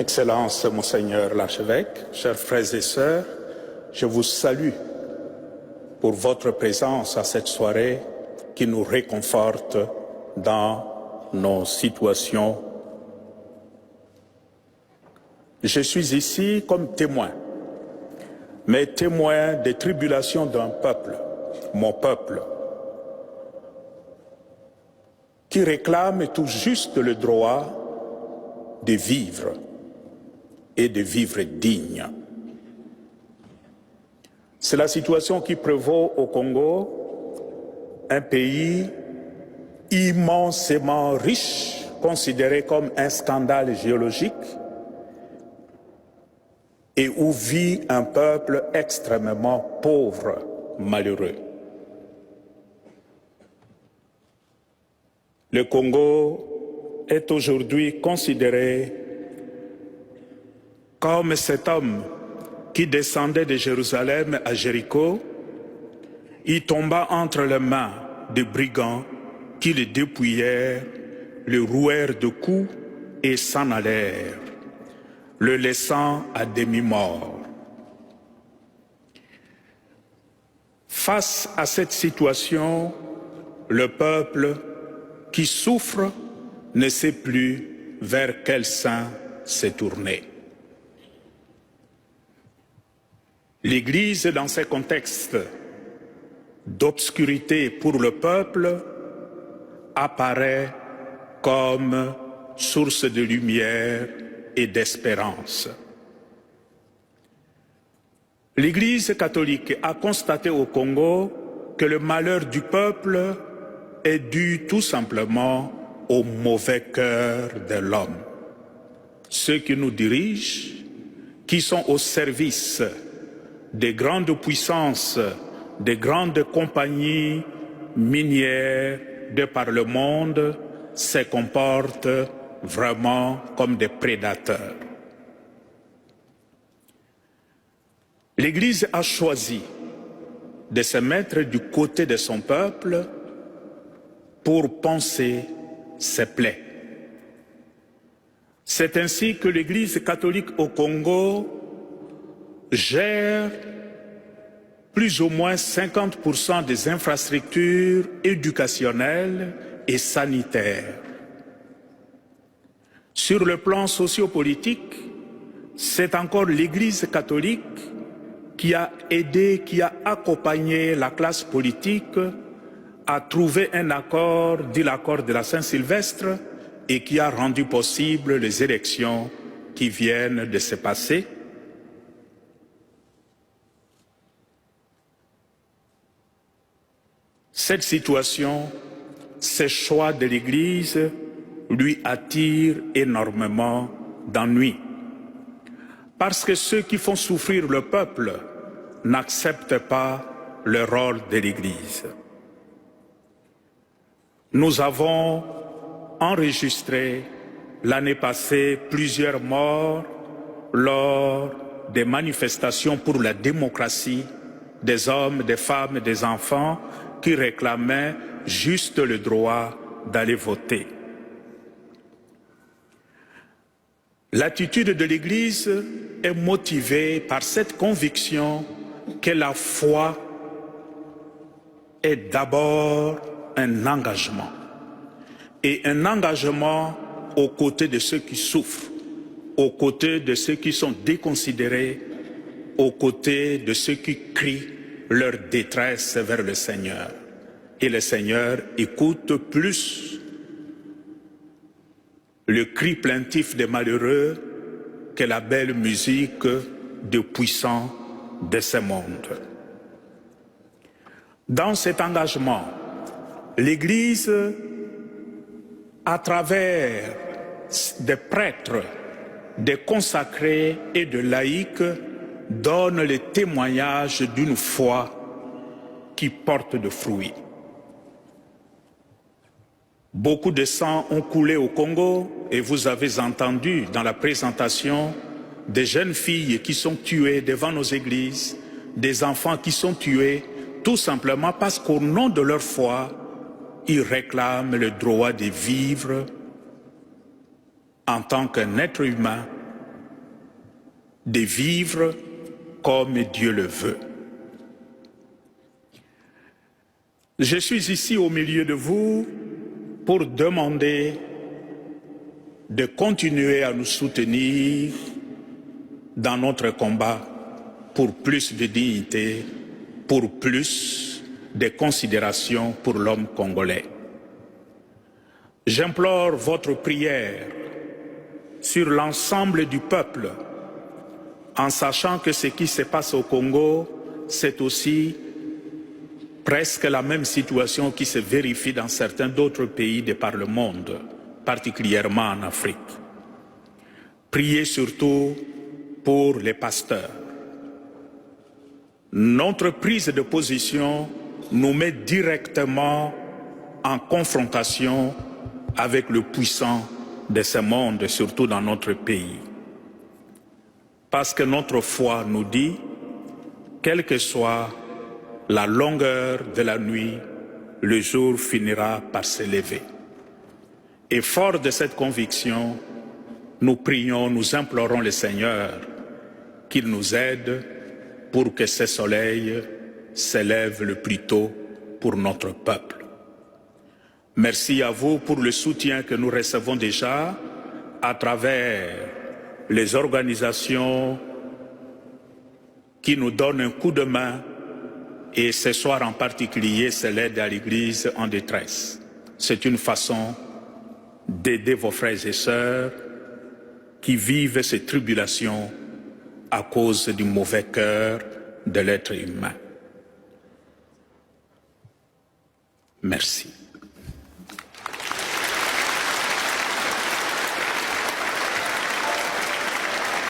Excellence, Monseigneur l'archevêque, chers frères et sœurs, je vous salue pour votre présence à cette soirée qui nous réconforte dans nos situations. Je suis ici comme témoin, mais témoin des tribulations d'un peuple, mon peuple, qui réclame tout juste le droit de vivre et de vivre digne. C'est la situation qui prévaut au Congo, un pays immensément riche, considéré comme un scandale géologique, et où vit un peuple extrêmement pauvre, malheureux. Le Congo est aujourd'hui considéré comme cet homme qui descendait de Jérusalem à Jéricho, il tomba entre les mains de brigands qui le dépouillèrent, le rouèrent de coups et s'en allèrent, le laissant à demi-mort. Face à cette situation, le peuple qui souffre ne sait plus vers quel saint se tourner. L'Église, dans ces contextes d'obscurité pour le peuple, apparaît comme source de lumière et d'espérance. L'Église catholique a constaté au Congo que le malheur du peuple est dû tout simplement au mauvais cœur de l'homme. Ceux qui nous dirigent, qui sont au service des grandes puissances, des grandes compagnies minières de par le monde, se comportent vraiment comme des prédateurs. L'Église a choisi de se mettre du côté de son peuple pour panser ses plaies. C'est ainsi que l'Église catholique au Congo gère plus ou moins 50% des infrastructures éducationnelles et sanitaires. Sur le plan sociopolitique, c'est encore l'Église catholique qui a aidé, qui a accompagné la classe politique à trouver un accord, dit l'accord de la Saint-Sylvestre, et qui a rendu possible les élections qui viennent de se passer. Cette situation, ces choix de l'Église lui attirent énormément d'ennuis. Parce que ceux qui font souffrir le peuple n'acceptent pas le rôle de l'Église. Nous avons enregistré l'année passée plusieurs morts lors des manifestations pour la démocratie des hommes, des femmes, des enfants qui réclamaient juste le droit d'aller voter. L'attitude de l'Église est motivée par cette conviction que la foi est d'abord un engagement, et un engagement aux côtés de ceux qui souffrent, aux côtés de ceux qui sont déconsidérés, aux côtés de ceux qui crient leur détresse vers le Seigneur. Et le Seigneur écoute plus le cri plaintif des malheureux que la belle musique des puissants de ce monde. Dans cet engagement, l'Église, à travers des prêtres, des consacrés et de laïcs, donne le témoignage d'une foi qui porte de fruits. Beaucoup de sang ont coulé au Congo et vous avez entendu dans la présentation des jeunes filles qui sont tuées devant nos églises, des enfants qui sont tués tout simplement parce qu'au nom de leur foi, ils réclament le droit de vivre en tant qu'un être humain de vivre comme Dieu le veut. Je suis ici au milieu de vous pour demander de continuer à nous soutenir dans notre combat pour plus de dignité, pour plus de considération pour l'homme congolais. J'implore votre prière sur l'ensemble du peuple, en sachant que ce qui se passe au Congo, c'est aussi presque la même situation qui se vérifie dans certains d'autres pays de par le monde, particulièrement en Afrique. Priez surtout pour les pasteurs. Notre prise de position nous met directement en confrontation avec le puissant de ce monde, surtout dans notre pays. Parce que notre foi nous dit, quelle que soit la longueur de la nuit, le jour finira par se lever. Et fort de cette conviction, nous prions, nous implorons le Seigneur qu'il nous aide pour que ce soleil s'élève le plus tôt pour notre peuple. Merci à vous pour le soutien que nous recevons déjà à travers les organisations qui nous donnent un coup de main, et ce soir en particulier, c'est l'aide à l'Église en détresse. C'est une façon d'aider vos frères et sœurs qui vivent ces tribulations à cause du mauvais cœur de l'être humain. Merci.